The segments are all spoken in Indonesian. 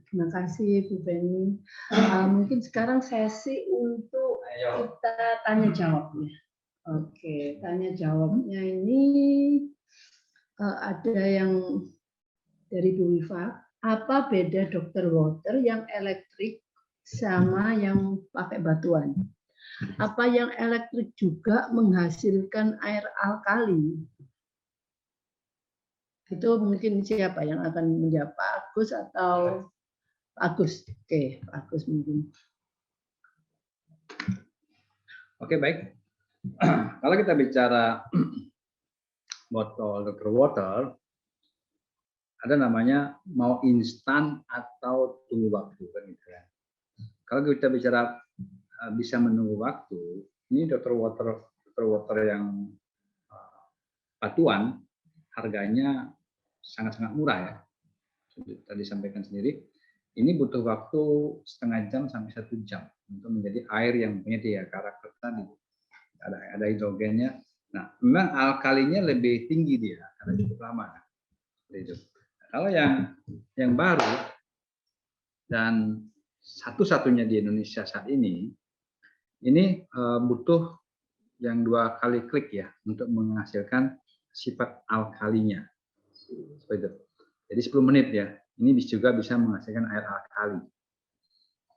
Terima kasih Bu Beni. Mungkin sekarang sesi untuk kita tanya jawabnya. Oke, tanya jawabnya ini ada yang dari Bu Wifa. Apa beda dokter water yang elektrik sama yang pakai batuan? Apa yang elektrik juga menghasilkan air alkali? Itu mungkin siapa yang akan menjawab, Pak Agus atau Agus? Oke, Pak Agus mungkin. Oke, baik. Kalau kita bicara botol dokter water, ada namanya mau instan atau tunggu waktu kan gitu ya. Kalau kita bicara bisa menunggu waktu, ini dokter water yang batuan harganya sangat-sangat murah ya. Tadi sampaikan sendiri, ini butuh waktu setengah jam sampai 1 jam untuk menjadi air yang punya dia karakter tadi. Ada hidrogennya. Nah, memang alkalinya lebih tinggi dia karena cukup lama. Itu. Kalau yang baru dan satu-satunya di Indonesia saat ini butuh yang 2 kali klik ya untuk menghasilkan sifat alkalinya. Seperti itu. Jadi 10 menit ya. Ini juga bisa menghasilkan air alkali.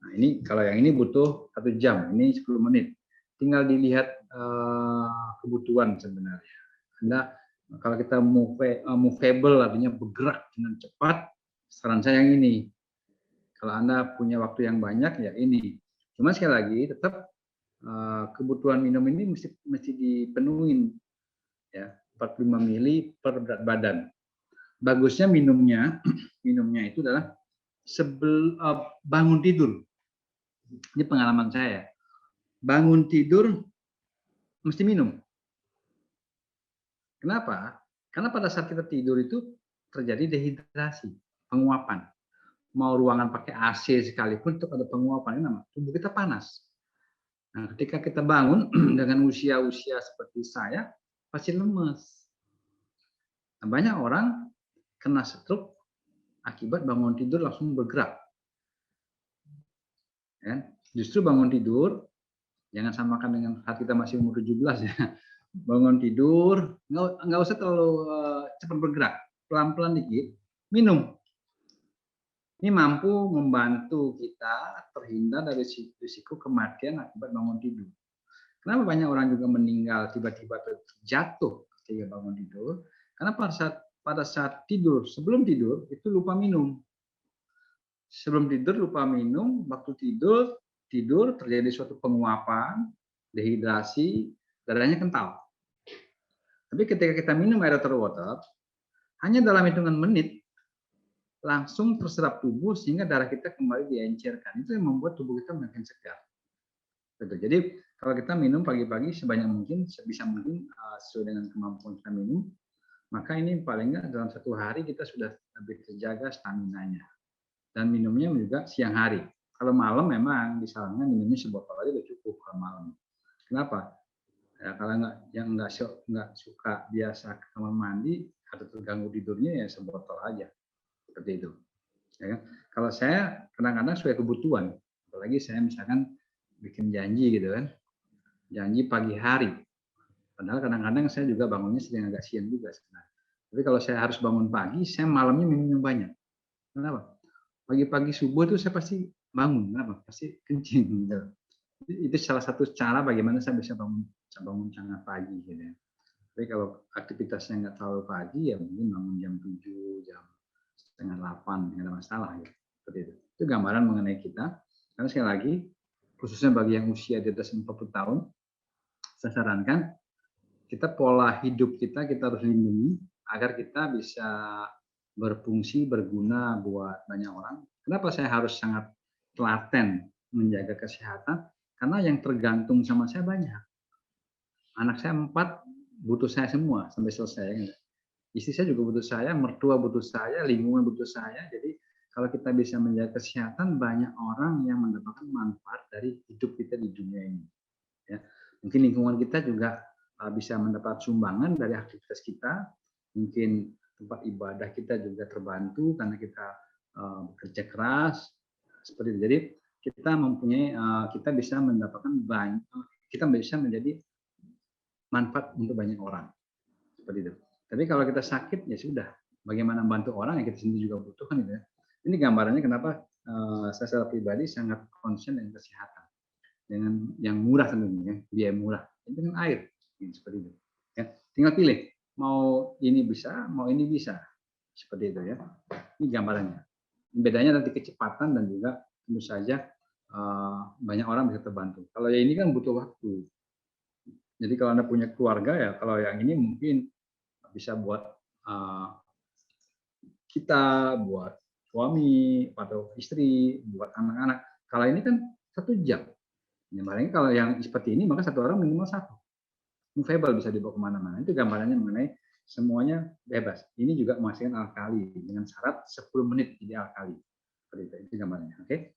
Nah, ini kalau yang ini butuh 1 jam, ini 10 menit. Tinggal dilihat kebutuhan sebenarnya. Anda kalau kita movable artinya bergerak dengan cepat, saran saya yang ini. Kalau Anda punya waktu yang banyak ya ini. Cuma sekali lagi tetap kebutuhan minum ini mesti dipenuhin ya, 45 mili per berat badan. Bagusnya minumnya itu adalah bangun tidur. Ini pengalaman saya. Bangun tidur mesti minum. Kenapa? Karena pada saat kita tidur itu terjadi dehidrasi, penguapan. Mau ruangan pakai AC sekalipun itu ada penguapan, ini tubuh kita panas. Nah, ketika kita bangun dengan usia-usia seperti saya, pasti lemes. Nah, banyak orang kena stroke akibat bangun tidur langsung bergerak. Ya, justru bangun tidur, jangan samakan dengan saat kita masih umur 17 ya. Bangun tidur, nggak usah terlalu cepat bergerak, pelan-pelan dikit, minum. Ini mampu membantu kita terhindar dari risiko kematian akibat bangun tidur. Kenapa banyak orang juga meninggal tiba-tiba jatuh ketika bangun tidur? Karena pada saat tidur, sebelum tidur itu lupa minum. Sebelum tidur lupa minum, waktu tidur terjadi suatu penguapan, dehidrasi, darahnya kental. Tapi ketika kita minum air water, hanya dalam hitungan menit langsung terserap tubuh sehingga darah kita kembali diencerkan. Itu yang membuat tubuh kita makin segar. Jadi kalau kita minum pagi-pagi sebanyak mungkin, sebisa mungkin sesuai dengan kemampuan kita minum, maka ini paling nggak dalam 1 hari kita sudah lebih terjaga stamina-nya. Dan minumnya juga siang hari. Kalau malam memang disarankan minumnya sebotol aja udah cukup kalau malam. Kenapa? Ya, kalau yang nggak suka biasa ke kamar mandi atau terganggu tidurnya ya sebotol aja. Seperti itu. Ya kan? Kalau saya kadang-kadang sesuai kebutuhan, apalagi saya misalkan bikin janji gitu kan, janji pagi hari. Padahal kadang-kadang saya juga bangunnya sering agak siang juga sebenarnya. Tapi kalau saya harus bangun pagi, saya malamnya minum yang banyak. Kenapa? Pagi-pagi subuh itu saya pasti bangun, kenapa? Pasti kencing. Gitu. Itu salah satu cara bagaimana saya bisa bangun sangat pagi gitu ya. Tapi kalau aktivitasnya nggak terlalu pagi ya mungkin bangun jam 7, jam setengah 8, nggak ada masalah ya. Seperti itu. Itu gambaran mengenai kita. Karena sekali lagi, khususnya bagi yang usia di atas 40 tahun, saya sarankan kita pola hidup kita harus lindungi agar kita bisa berfungsi, berguna buat banyak orang. Kenapa saya harus sangat telaten menjaga kesehatan? Karena yang tergantung sama saya banyak. Anak saya 4 butuh saya semua sampai selesai. Istri saya juga butuh saya, mertua butuh saya, lingkungan butuh saya. Jadi kalau kita bisa menjaga kesehatan, banyak orang yang mendapatkan manfaat dari hidup kita di dunia ini. Ya. Mungkin lingkungan kita juga bisa mendapat sumbangan dari aktivitas kita. Mungkin tempat ibadah kita juga terbantu karena kita bekerja keras seperti itu. Jadi kita mempunyai kita bisa mendapatkan banyak, kita bisa menjadi manfaat untuk banyak orang seperti itu. Tapi kalau kita sakit ya sudah, bagaimana membantu orang yang kita sendiri juga butuhkan gitu ya. Ini gambarannya kenapa saya secara pribadi sangat concern dengan kesehatan, dengan yang murah tentunya, biaya murah, dengan air seperti itu. Ya, tinggal pilih mau ini bisa, mau ini bisa seperti itu ya. Ini gambarannya. Bedanya nanti kecepatan dan juga tentu saja banyak orang bisa terbantu. Kalau yang ini kan butuh waktu. Jadi kalau Anda punya keluarga ya, kalau yang ini mungkin bisa buat kita, buat suami atau istri, buat anak-anak. Kalau ini kan 1 jam. Ya, paling kalau yang seperti ini maka 1 orang minimal 1. Movable bisa dibawa kemana-mana. Itu gambarannya mengenai semuanya bebas. Ini juga menghasilkan alkali dengan syarat 10 menit jadi alkali. Itu gambarnya. Oke?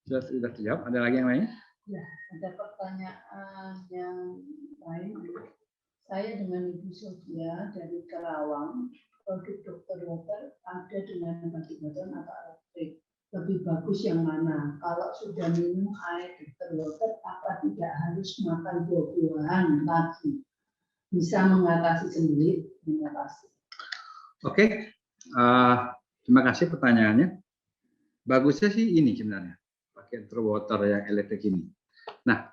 Sudah terjawab. Ada lagi yang lain? Ya, ada pertanyaan yang lain. Saya dengan Ibu Sofia dari Kerawang, produk Dr. Water ada dengan batu-batuan atau elektrik. Lebih bagus yang mana? Kalau sudah minum air Dr. Water, apa tidak harus makan buah-buahan lagi? Bisa mengatasi sendiri. Terima kasih. Oke, terima kasih pertanyaannya. Bagusnya sih ini sebenarnya, pakai Dr. Water yang elektrik ini. Nah,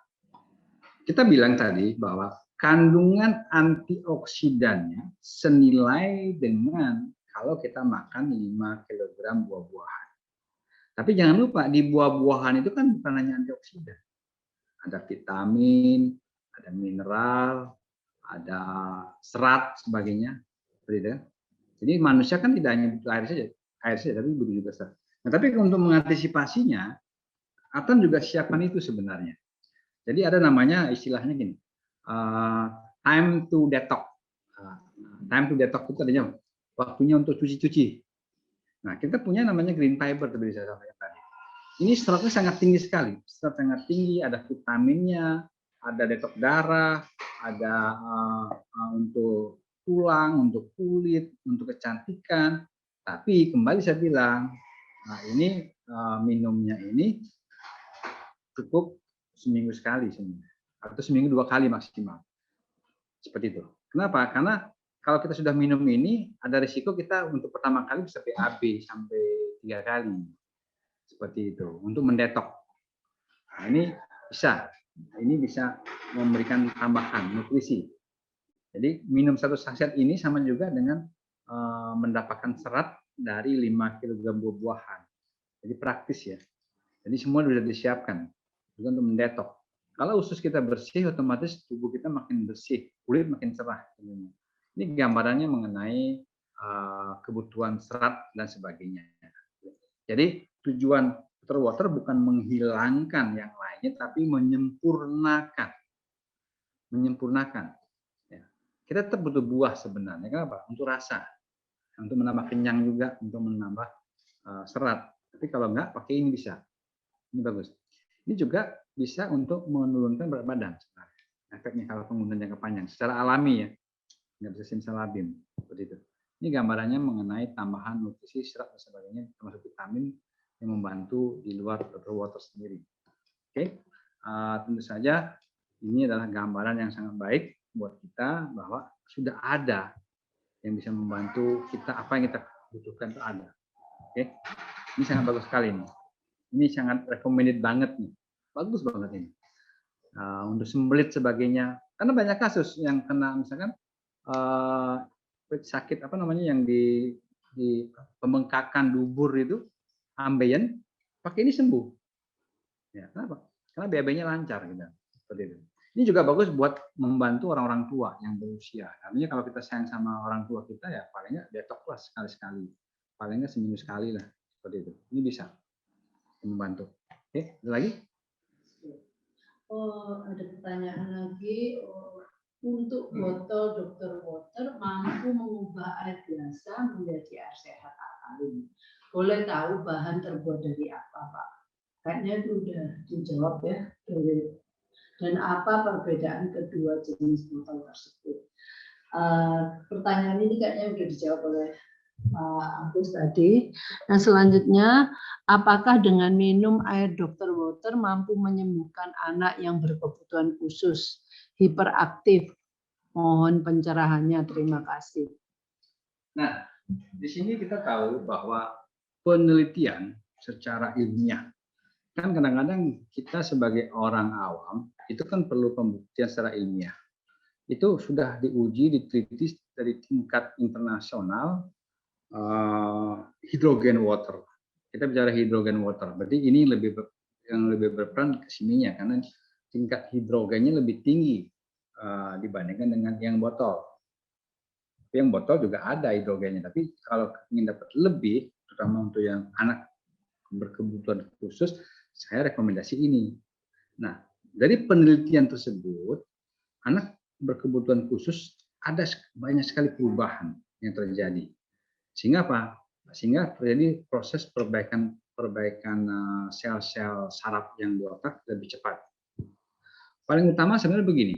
kita bilang tadi bahwa kandungan antioksidannya senilai dengan kalau kita makan 5 kg buah-buahan. Tapi jangan lupa di buah-buahan itu kan bukan hanya antioksidan. Ada vitamin, ada mineral, ada serat sebagainya. Jadi manusia kan tidak hanya butuh air saja, tapi butuh juga serat. Nah, tapi untuk mengantisipasinya, Atan juga siapkan itu sebenarnya. Jadi ada namanya istilahnya gini, time to detox. Time to detox itu adanya waktunya untuk cuci-cuci. Nah, kita punya namanya green fiber tadi saya sampaikan tadi. Ini seratnya sangat tinggi sekali, serat sangat tinggi, ada vitaminnya, ada detox darah, ada untuk tulang, untuk kulit, untuk kecantikan. Tapi kembali saya bilang, nah ini minumnya ini cukup seminggu sekali atau seminggu 2 kali maksimal. Seperti itu. Kenapa? Karena kalau kita sudah minum ini, ada risiko kita untuk pertama kali bisa BAB sampai 3 kali. Seperti itu. Untuk mendetok. Nah, ini bisa. Ini bisa memberikan tambahan nutrisi. Jadi minum 1 saset ini sama juga dengan mendapatkan serat dari 5 kg buah-buahan. Jadi praktis ya. Jadi semua sudah disiapkan juga untuk mendetok. Kalau usus kita bersih, otomatis tubuh kita makin bersih, kulit makin cerah. Ini gambarannya mengenai kebutuhan serat dan sebagainya. Jadi tujuan Dr. Water bukan menghilangkan yang lainnya, tapi menyempurnakan. Menyempurnakan. Ya. Kita tetap butuh buah sebenarnya. Kenapa? Untuk rasa, untuk menambah kenyang juga, untuk menambah serat. Tapi kalau enggak, pakai ini bisa. Ini bagus. Ini juga bisa untuk menurunkan berat badan. Efeknya kalau penggunaan jangka panjang. Secara alami ya. Nggak bisa simsalabim. Seperti itu. Ini gambarannya mengenai tambahan nutrisi, serat, dan sebagainya. Termasuk vitamin yang membantu di luar Dr. Water sendiri. Oke. Tentu saja ini adalah gambaran yang sangat baik buat kita bahwa sudah ada yang bisa membantu kita, apa yang kita butuhkan itu ada. Oke. Ini sangat bagus sekali nih. Ini sangat recommended banget nih, bagus banget ini. Untuk sembelit sebagainya, karena banyak kasus yang kena misalkan sakit apa namanya yang di pembengkakan dubur itu, ambeien, pakai ini sembuh. Ya, kenapa? Karena BAB-nya lancar gitu. Seperti itu. Ini juga bagus buat membantu orang-orang tua yang berusia. Artinya kalau kita sayang sama orang tua kita ya palingnya detox lah sekali-sekali. Palingnya seminggu sekali lah. Seperti itu. Ini bisa membantu. Oke, ada lagi? Ada pertanyaan lagi. Untuk botol Dr. Water mampu mengubah air biasa menjadi air sehat alkaline. Boleh tahu bahan terbuat dari apa, Pak? Kayaknya itu sudah dijawab ya. Dan apa perbedaan kedua jenis botol tersebut? Pertanyaan ini kayaknya sudah dijawab oleh Pak Agus tadi. Yang selanjutnya, apakah dengan minum air Dr. Water mampu menyembuhkan anak yang berkebutuhan khusus, hiperaktif? Mohon pencerahannya, terima kasih. Nah, di sini kita tahu bahwa penelitian secara ilmiah, kan kadang-kadang kita sebagai orang awam itu kan perlu pembuktian secara ilmiah. Itu sudah diuji, diteliti dari tingkat internasional, hidrogen water. Kita bicara hidrogen water, berarti ini yang lebih berperan ke sininya karena tingkat hidrogennya lebih tinggi dibandingkan dengan yang botol. Yang botol juga ada hidrogennya, tapi kalau ingin dapat lebih, terutama untuk yang anak berkebutuhan khusus, saya rekomendasi ini. Nah, dari penelitian tersebut, anak berkebutuhan khusus ada banyak sekali perubahan yang terjadi. Sehingga apa? Sehingga terjadi proses perbaikan sel-sel saraf yang di otak lebih cepat. Paling utama sebenarnya begini.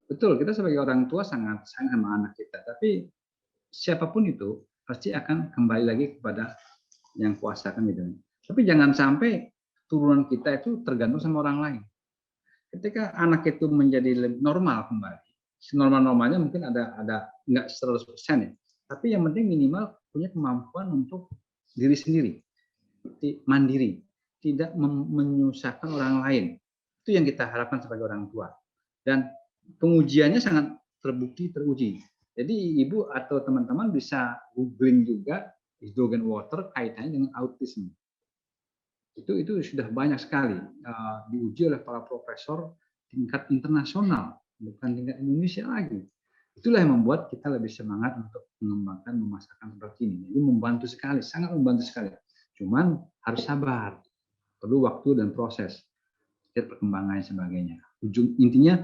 Betul, kita sebagai orang tua sangat sayang sama anak kita, tapi siapapun itu pasti akan kembali lagi kepada yang kuasa kan gitu. Tapi jangan sampai turunan kita itu tergantung sama orang lain. Ketika anak itu menjadi normal kembali, normal-normalnya mungkin ada nggak 100% ya, tapi yang penting minimal punya kemampuan untuk diri sendiri, mandiri, tidak menyusahkan orang lain. Itu yang kita harapkan sebagai orang tua. Dan pengujiannya sangat teruji. Jadi ibu atau teman-teman bisa googling juga hidrogen water kaitannya dengan autisme. Itu sudah banyak sekali diuji oleh para profesor tingkat internasional, bukan tingkat Indonesia lagi. Itulah yang membuat kita lebih semangat untuk mengembangkan memasarkan seperti ini. Jadi membantu sekali, sangat membantu sekali. Cuman harus sabar, perlu waktu dan proses, perkembangan dan sebagainya. Intinya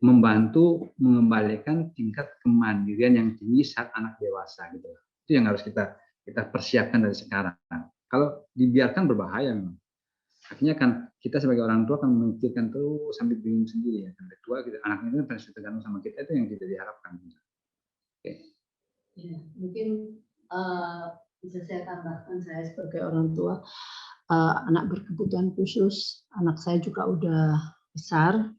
membantu mengembalikan tingkat kemandirian yang tinggi saat anak dewasa gitu. Itu yang harus kita persiapkan dari sekarang. Kalau dibiarkan berbahaya memang. Akhirnya kan kita sebagai orang tua akan memikirkan terus sampai bingung sendiri ya. Sampai tua gitu, anaknya itu pasti tergantung sama kita, itu yang tidak diharapkan. Oke. Ya, mungkin bisa saya tambahkan, saya sebagai orang tua, anak berkebutuhan khusus, anak saya juga udah besar.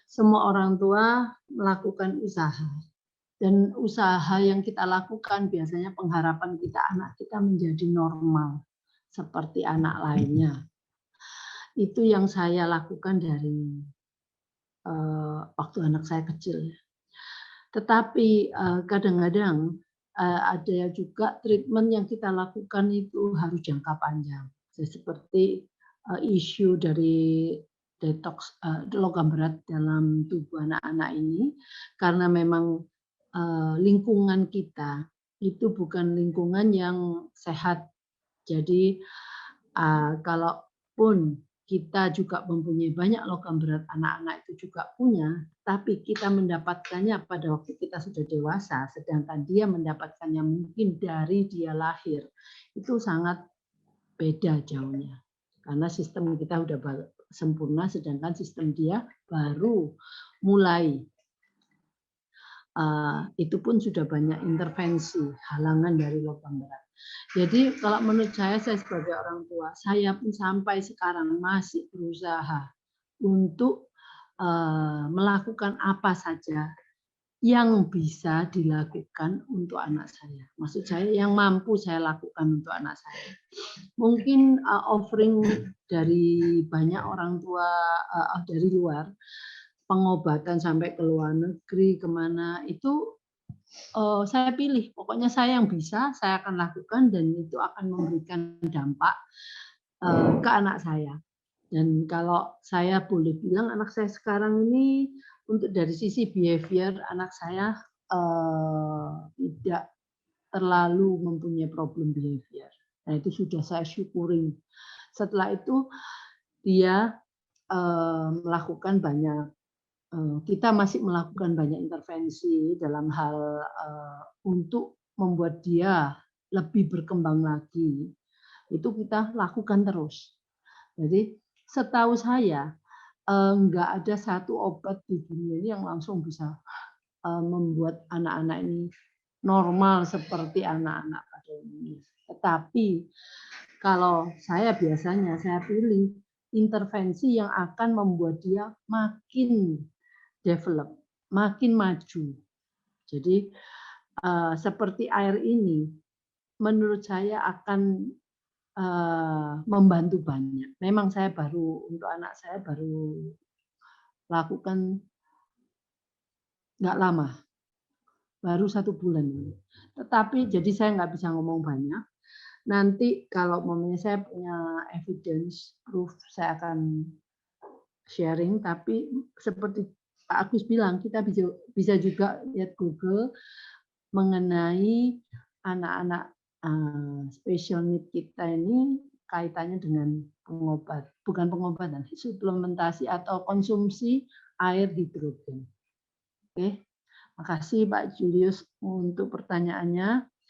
Semua orang tua melakukan usaha. Dan usaha yang kita lakukan biasanya pengharapan kita anak kita menjadi normal seperti anak lainnya. Itu yang saya lakukan dari waktu anak saya kecil. Tetapi kadang-kadang ada juga treatment yang kita lakukan itu harus jangka panjang. Seperti isu dari detox logam berat dalam tubuh anak-anak ini, karena memang lingkungan kita itu bukan lingkungan yang sehat. Jadi kalaupun kita juga mempunyai banyak logam berat, anak-anak itu juga punya, tapi kita mendapatkannya pada waktu kita sudah dewasa, sedangkan dia mendapatkannya mungkin dari dia lahir, itu sangat beda jauhnya. Karena sistem kita sudah sempurna, sedangkan sistem dia baru mulai. Itu pun sudah banyak intervensi, halangan dari logam berat. Jadi kalau menurut saya sebagai orang tua, saya pun sampai sekarang masih berusaha untuk melakukan apa saja yang bisa dilakukan untuk anak saya. Maksud saya yang mampu saya lakukan untuk anak saya. Mungkin offering dari banyak orang tua dari luar, pengobatan sampai ke luar negeri, kemana, itu saya pilih. Pokoknya saya yang bisa, saya akan lakukan dan itu akan memberikan dampak ke anak saya. Dan kalau saya boleh bilang anak saya sekarang ini untuk dari sisi behavior anak saya tidak terlalu mempunyai problem behavior. Nah itu sudah saya syukuri. Setelah itu dia melakukan banyak, kita masih melakukan banyak intervensi dalam hal untuk membuat dia lebih berkembang lagi. Itu kita lakukan terus. Jadi setahu saya nggak ada satu obat di dunia ini yang langsung bisa membuat anak-anak ini normal seperti anak-anak pada umumnya. Tetapi kalau saya biasanya saya pilih intervensi yang akan membuat dia makin develop, makin maju. Jadi seperti air ini, menurut saya akan membantu banyak. Memang saya untuk anak saya baru lakukan nggak lama, baru 1 bulan. Tetapi jadi saya nggak bisa ngomong banyak. Nanti kalau saya punya evidence proof, saya akan sharing. Tapi seperti Pak Agus bilang, kita bisa juga lihat Google mengenai anak-anak special need kita ini kaitannya dengan bukan pengobatan, suplementasi atau konsumsi air hidrogen. Oke, makasih Pak Julius untuk pertanyaannya.